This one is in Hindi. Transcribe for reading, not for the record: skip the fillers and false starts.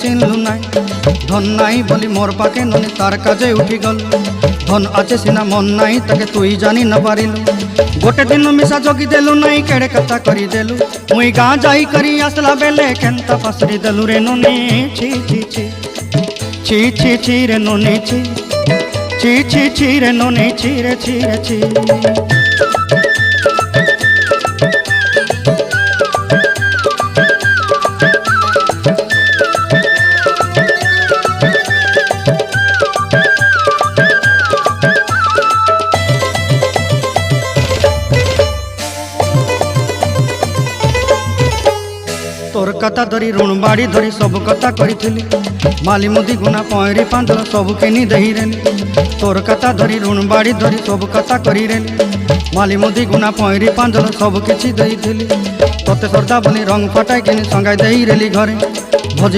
चिन्हलु नाई धन नाई बोली मोर पाके ननी तार काजे उठी गल धन आचे सिना मन नाई ताके तुई जानी न पारिलु गोटे दिन मिसा जगी देलु नाई केड़े कथा करी देलु मुई गाँ जाई करी आसला बेले केंता फासरी देलु रे ननी छी छी छी छी छी छी रे ननी छी छी छी छी रे ननी छी रे छी रे छी तोर कथा धरी ऋण बाड़ी धरी सब कथा करी माली मुदी गुना पहरी पांदल सब किनी दही रेली तोर कथा धरी ऋण बाड़ी धरी सब कथा करी रेली माली मुदी गुना पहरी पांदल सब किछि दही तोते सरदा बनी रंग फटाई किनी संगाई दही रेली घरे